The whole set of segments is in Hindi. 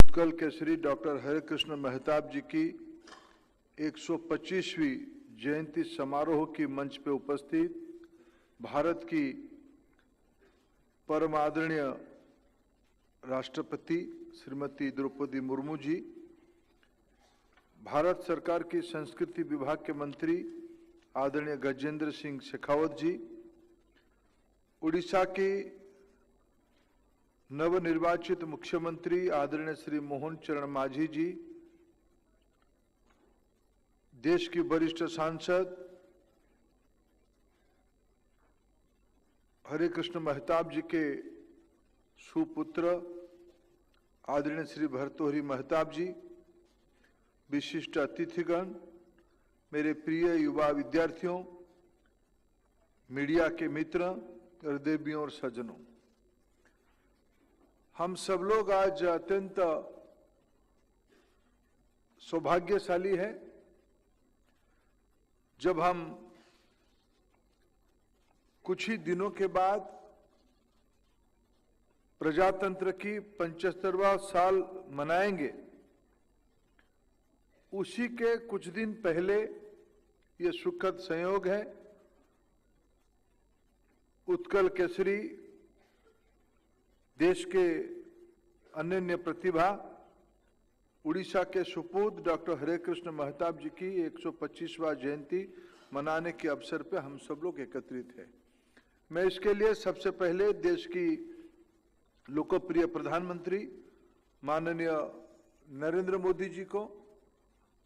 उत्कल केसरी डॉक्टर हरिकृष्ण मेहताब जी की 125वीं जयंती समारोह की मंच पर उपस्थित भारत की परम आदरणीय राष्ट्रपति श्रीमती द्रौपदी मुर्मू जी, भारत सरकार की संस्कृति विभाग के मंत्री आदरणीय गजेंद्र सिंह शेखावत जी, उड़ीसा की नवनिर्वाचित मुख्यमंत्री आदरणीय श्री मोहन चरण मांझी जी, देश की वरिष्ठ सांसद हरिकृष्ण मेहताब जी के सुपुत्र आदरणीय श्री भर्तृहरि मेहताब जी, विशिष्ट अतिथिगण, मेरे प्रिय युवा विद्यार्थियों, मीडिया के मित्र, हृदयवियों और सज्जनों, हम सब लोग आज अत्यंत सौभाग्यशाली हैं जब हम कुछ ही दिनों के बाद प्रजातंत्र की 75वां साल मनाएंगे। उसी के कुछ दिन पहले ये सुखद संयोग है, उत्कल केसरी देश के अनन्य प्रतिभा उड़ीसा के सुपुत्र डॉक्टर हरिकृष्ण मेहताब जी की 125वां जयंती मनाने के अवसर पर हम सब लोग एकत्रित हैं। मैं इसके लिए सबसे पहले देश की लोकप्रिय प्रधानमंत्री माननीय नरेंद्र मोदी जी को,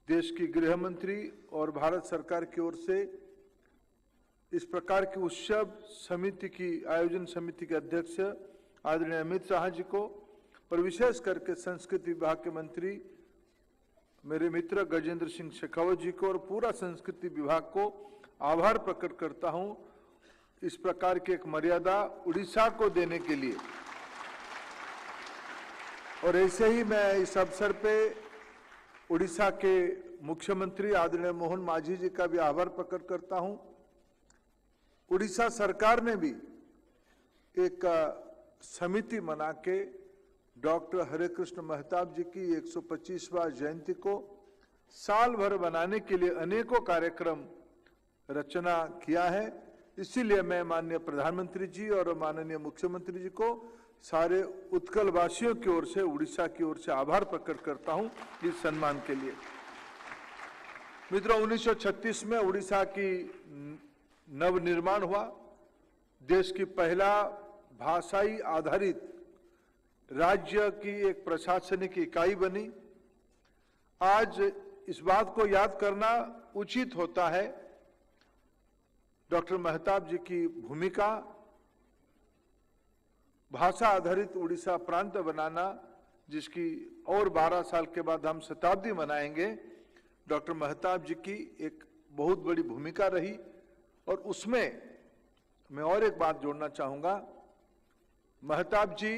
देश की गृह मंत्री और भारत सरकार की ओर से इस प्रकार की उत्सव समिति की आयोजन समिति के अध्यक्ष आदरणीय अमित शाह जी को, पर विशेष करके संस्कृति विभाग के मंत्री मेरे मित्र गजेंद्र सिंह शेखावत जी को और पूरा संस्कृति विभाग को आभार प्रकट करता हूं इस प्रकार की एक मर्यादा उड़ीसा को देने के लिए। और ऐसे ही मैं इस अवसर पे उड़ीसा के मुख्यमंत्री आदरणीय मोहन मांझी जी का भी आभार प्रकट करता हूं। उड़ीसा सरकार ने भी एक समिति बना के डॉक्टर हरिकृष्ण मेहताब जी की 125वां जयंती को साल भर बनाने के लिए अनेकों कार्यक्रम रचना किया है। इसीलिए मैं माननीय प्रधानमंत्री जी और माननीय मुख्यमंत्री जी को सारे उत्कल वासियों की ओर से, उड़ीसा की ओर से आभार प्रकट करता हूं इस सम्मान के लिए। मित्रों, 1936 में उड़ीसा की नवनिर्माण हुआ, देश की पहला भाषाई आधारित राज्य की एक प्रशासनिक इकाई बनी। आज इस बात को याद करना उचित होता है, डॉक्टर मेहताब जी की भूमिका, भाषा आधारित उड़ीसा प्रांत बनाना, जिसकी और 12 साल के बाद हम शताब्दी मनाएंगे। डॉक्टर मेहताब जी की एक बहुत बड़ी भूमिका रही और उसमें मैं और एक बात जोड़ना चाहूंगा। मेहताब जी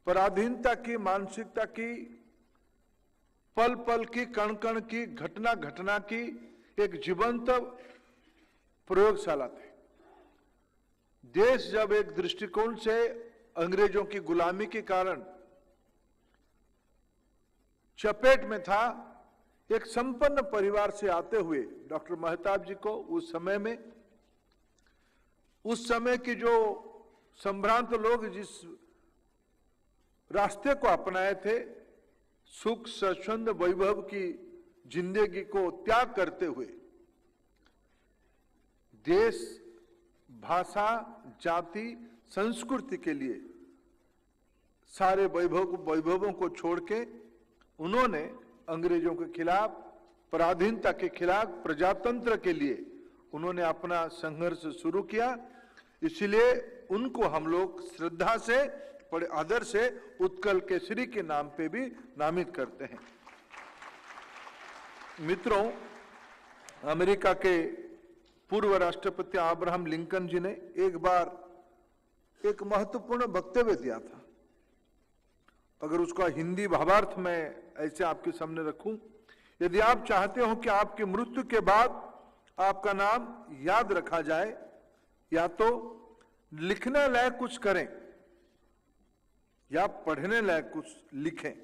पराधीनता की मानसिकता की, पल पल की, कण कण की, घटना घटना की एक जीवंत प्रयोगशाला थे। देश जब एक दृष्टिकोण से अंग्रेजों की गुलामी के कारण चपेट में था, एक संपन्न परिवार से आते हुए डॉक्टर मेहताब जी को उस समय की जो संभ्रांत लोग जिस रास्ते को अपनाए थे, सुख स्वच्छंद वैभव की जिंदगी को त्याग करते हुए देश, भाषा, जाति, संस्कृति के लिए सारे वैभवों को छोड़ के उन्होंने अंग्रेजों के खिलाफ, पराधीनता के खिलाफ, प्रजातंत्र के लिए उन्होंने अपना संघर्ष शुरू किया। इसलिए उनको हम लोग श्रद्धा से, बड़े आदर से उत्कल केसरी के नाम पे भी नामित करते हैं। मित्रों, अमेरिका के पूर्व राष्ट्रपति अब्राहम लिंकन जी ने एक बार एक महत्वपूर्ण वक्तव्य दिया था। अगर उसका हिंदी भावार्थ मैं ऐसे आपके सामने रखूं, यदि आप चाहते हो कि आपकी मृत्यु के बाद आपका नाम याद रखा जाए, या तो लिखने लायक कुछ करें या पढ़ने लायक कुछ लिखें।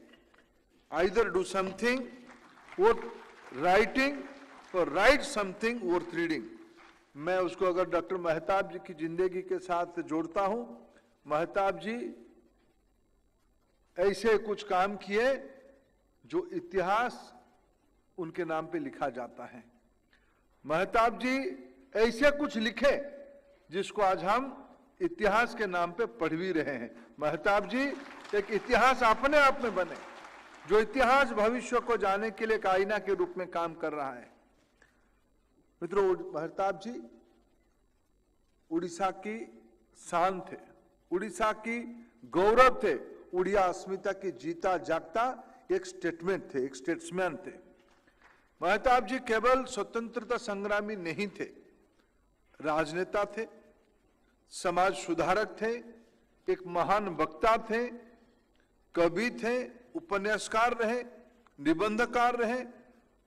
Either do something worth writing और राइट समथिंग वर्थ रीडिंग। मैं उसको अगर डॉक्टर मेहताब जी की जिंदगी के साथ जोड़ता हूं, मेहताब जी ऐसे कुछ काम किए जो इतिहास उनके नाम पे लिखा जाता है। मेहताब जी ऐसे कुछ लिखे जिसको आज हम इतिहास के नाम पे पढ़ भी रहे हैं। मेहताब जी एक इतिहास अपने आप में बने, जो इतिहास भविष्य को जाने के लिए एक आईना के रूप में काम कर रहा है। मित्रों, मेहताब जी उड़ीसा की शान थे, उड़ीसा की गौरव थे, उड़िया अस्मिता की जीता जागता एक स्टेटमेंट थे, एक स्टेट्समैन थे। मेहताब जी केवल स्वतंत्रता संग्रामी नहीं थे, राजनेता थे, समाज सुधारक थे, एक महान वक्ता थे, कवि थे, उपन्यासकार रहे, निबंधकार रहे,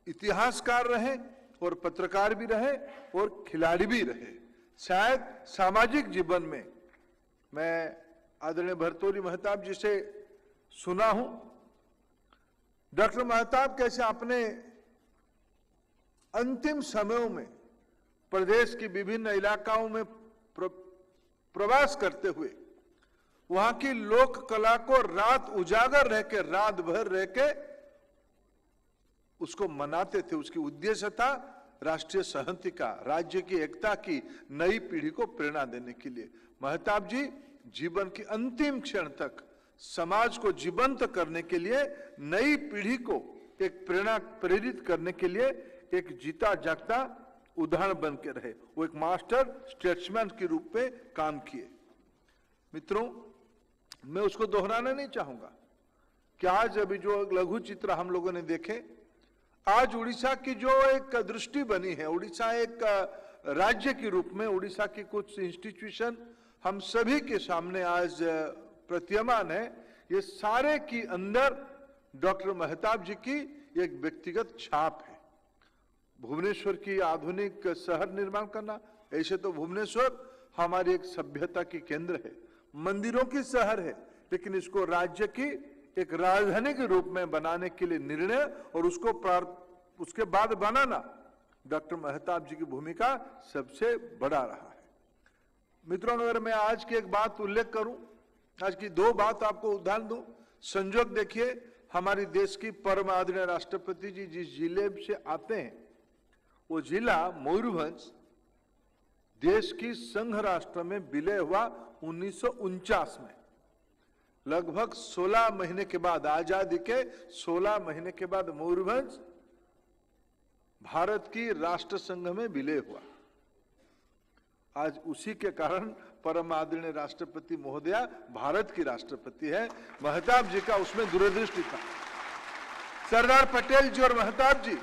इतिहासकार रहे और पत्रकार भी रहे और खिलाड़ी भी रहे। शायद सामाजिक जीवन में मैं आदरणीय भर्तृहरि मेहताब जी से सुना हूं, डॉक्टर मेहताब कैसे अपने अंतिम समयों में प्रदेश की विभिन्न इलाकाओं में प्रवास करते हुए वहां की लोक कला को रात उजागर रह के, रात भर रह के उसको मनाते थे। उसकी उद्देश्य था राष्ट्रीय संहति का, राज्य की एकता की, नई पीढ़ी को प्रेरणा देने के लिए। मेहताब जी जीवन की अंतिम क्षण तक समाज को जीवंत करने के लिए, नई पीढ़ी को एक प्रेरणा प्रेरित करने के लिए एक जीता जागता उदाहरण बन के रहे। वो एक मास्टर स्टेट्समैन के रूप में काम किए। मित्रों, मैं उसको दोहराना नहीं चाहूंगा कि आज अभी जो लघु चित्र हम लोगों ने देखे, आज उड़ीसा की जो एक दृष्टि बनी है, उड़ीसा एक राज्य के रूप में, उड़ीसा की कुछ इंस्टीट्यूशन हम सभी के सामने आज प्रतीयमान है, ये सारे की अंदर डॉक्टर मेहताब जी की एक व्यक्तिगत छाप है। भुवनेश्वर की आधुनिक शहर निर्माण करना, ऐसे तो भुवनेश्वर हमारी एक सभ्यता की केंद्र है, मंदिरों की शहर है, लेकिन इसको राज्य की एक राजधानी के रूप में बनाने के लिए निर्णय और उसके बाद बनाना डॉक्टर मेहताब जी की भूमिका सबसे बड़ा रहा है। मित्रों, अगर मैं आज की एक बात उल्लेख करूं, आज की दो बात आपको उदाहरण दूं। संजोग देखिए, हमारी देश की परम आदरणीय राष्ट्रपति जी जिस जिले से आते हैं, वो जिला मयूरभंज देश की संघ राष्ट्र में विलय हुआ 1949 में। लगभग 16 महीने के बाद, आजादी के 16 महीने के बाद मयूरभंज भारत की राष्ट्र संघ में विलय हुआ। आज उसी के कारण परम आदरणीय राष्ट्रपति महोदया भारत की राष्ट्रपति है। मेहताब जी का उसमें दूरदृष्टि था। सरदार पटेल जी और मेहताब जी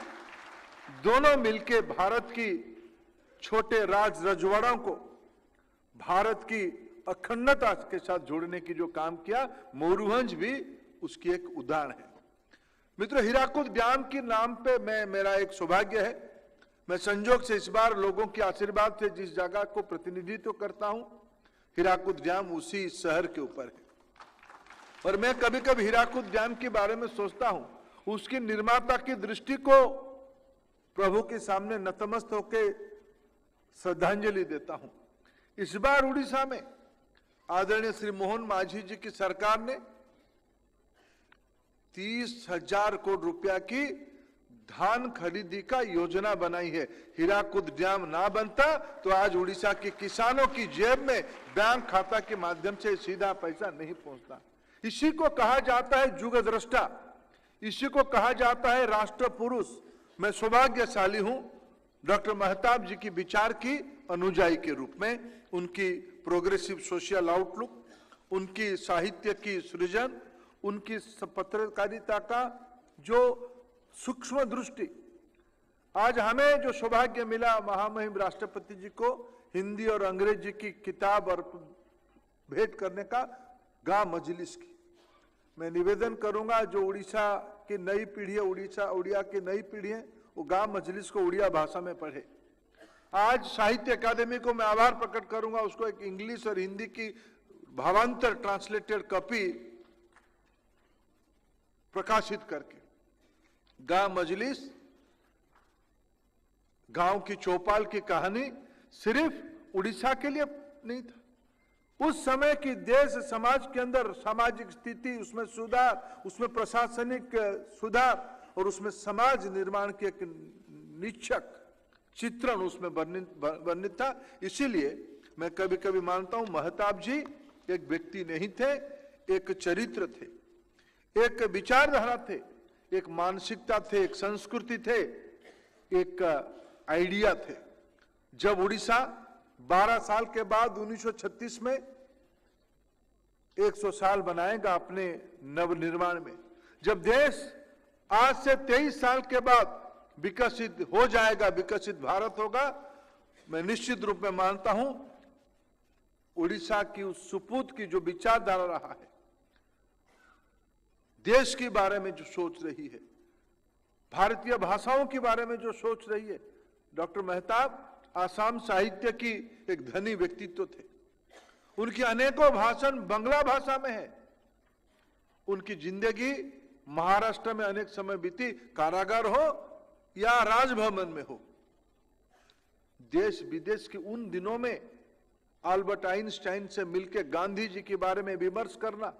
दोनों मिलकर भारत की छोटे राज रजवाड़ों को भारत की अखंडता के साथ जोड़ने की जो काम किया, मयूरभंज भी उसकी एक उदाहरण है। मित्रों, हीराकुद डैम के नाम पे मेरा एक सौभाग्य है, मैं संजोग से इस बार लोगों के आशीर्वाद से जिस जगह को प्रतिनिधित्व करता हूं, हीराकुद डैम उसी शहर के ऊपर है। और मैं कभी कभी हीराकुद डैम के बारे में सोचता हूं, उसके निर्माता की दृष्टि को प्रभु के सामने नतमस्त होकर श्रद्धांजलि देता हूं। इस बार उड़ीसा में आदरणीय श्री मोहन मांझी जी की सरकार ने 30,000 करोड़ रुपया की धान खरीदी का योजना बनाई है। हीराकुद डैम ना बनता तो आज उड़ीसा के किसानों की जेब में बैंक खाता के माध्यम से सीधा पैसा नहीं पहुंचता। इसी को कहा जाता है युग द्रष्टा, इसी को कहा जाता है राष्ट्र पुरुष। मैं सौभाग्यशाली हूं डॉक्टर मेहताब जी की विचार की अनुयायी के रूप में, उनकी प्रोग्रेसिव सोशल आउटलुक, उनकी साहित्य की सृजन, उनकी पत्रकारिता का जो सूक्ष्म दृष्टि। आज हमें जो सौभाग्य मिला महामहिम राष्ट्रपति जी को हिंदी और अंग्रेजी की किताब और भेंट करने का, गा मजलिस की, मैं निवेदन करूंगा जो उड़ीसा की नई पीढ़ी है, उड़िया की नई पीढ़ी है, वो गा मजलिस को उड़िया भाषा में पढ़े। आज साहित्य अकादमी को मैं आभार प्रकट करूंगा, उसको एक इंग्लिश और हिंदी की भावांतर ट्रांसलेटेड कॉपी प्रकाशित करके गांव मजलिस, गांव की चौपाल की कहानी सिर्फ उड़ीसा के लिए नहीं था। उस समय की देश समाज के अंदर सामाजिक स्थिति, उसमें सुधार, उसमें प्रशासनिक सुधार और उसमें समाज निर्माण की एक निश्चक चित्रण उसमें वर्णित था। इसीलिए मैं कभी कभी मानता हूं महताब जी एक व्यक्ति नहीं थे, एक चरित्र थे, एक विचारधारा थे, एक मानसिकता थे, एक संस्कृति थे, एक आइडिया थे। जब उड़ीसा 12 साल के बाद 1936 में 100 साल बनाएगा अपने नवनिर्माण में, जब देश आज से 23 साल के बाद विकसित हो जाएगा, विकसित भारत होगा, मैं निश्चित रूप में मानता हूं उड़ीसा की उस सुपूत की जो विचारधारा रहा है, देश के बारे में जो सोच रही है, भारतीय भाषाओं के बारे में जो सोच रही है, डॉक्टर मेहताब आसाम साहित्य की एक धनी व्यक्तित्व थे। उनकी अनेकों भाषण बांग्ला भाषा में है। उनकी जिंदगी महाराष्ट्र में अनेक समय बीती, कारागार हो या राजभवन में हो। देश विदेश के उन दिनों में अल्बर्ट आइंस्टाइन से मिलकर गांधी जी के बारे में विमर्श करना,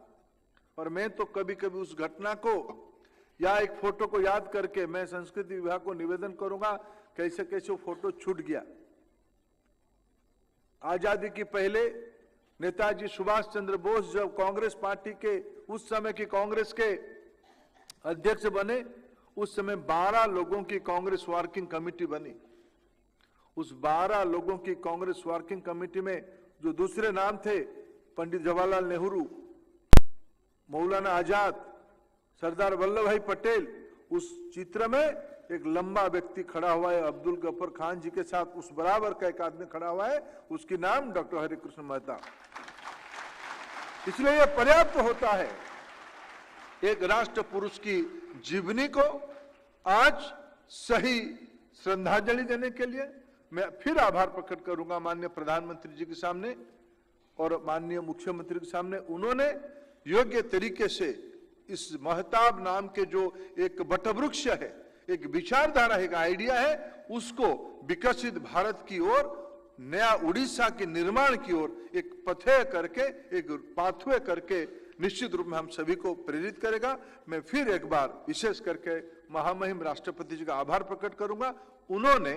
और मैं तो कभी कभी उस घटना को या एक फोटो को याद करके मैं संस्कृति विभाग को निवेदन करूंगा कैसे कैसे वो फोटो छूट गया। आजादी के पहले नेताजी सुभाष चंद्र बोस जब कांग्रेस पार्टी के, उस समय की कांग्रेस के अध्यक्ष बने, उस समय 12 लोगों की कांग्रेस वर्किंग कमेटी बनी। उस 12 लोगों की कांग्रेस वर्किंग कमेटी में जो दूसरे नाम थे, पंडित जवाहरलाल नेहरू, मौलाना आजाद, सरदार वल्लभ भाई पटेल, उस चित्र में एक लंबा व्यक्ति खड़ा हुआ है, अब्दुल गफर खान जी के साथ उस बराबर का एक आदमी खड़ा हुआ है, उसकी नाम डॉक्टर हरिकृष्ण मेहता। इसलिए यह पर्याप्त होता है एक राष्ट्र पुरुष की जीवनी को आज सही श्रद्धांजलि देने के लिए। मैं फिर आभार प्रकट करूंगा माननीय प्रधानमंत्री जी के सामने और माननीय मुख्यमंत्री के सामने। उन्होंने योग्य तरीके से इस महताब नाम के जो एक वटवृक्ष है, एक विचारधारा है, एक आइडिया है, उसको विकसित भारत की ओर, नया उड़ीसा के निर्माण की ओर एक पथ्य करके, एक पाथवे करके निश्चित रूप में हम सभी को प्रेरित करेगा। मैं फिर एक बार विशेष करके महामहिम राष्ट्रपति जी का आभार प्रकट करूंगा। उन्होंने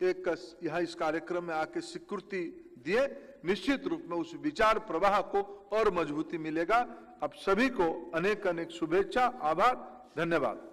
एक यहाँ इस कार्यक्रम में आके स्वीकृति दिए, निश्चित रूप में उस विचार प्रवाह को और मजबूती मिलेगा। अब सभी को अनेक अनेक शुभेच्छा, आभार, धन्यवाद।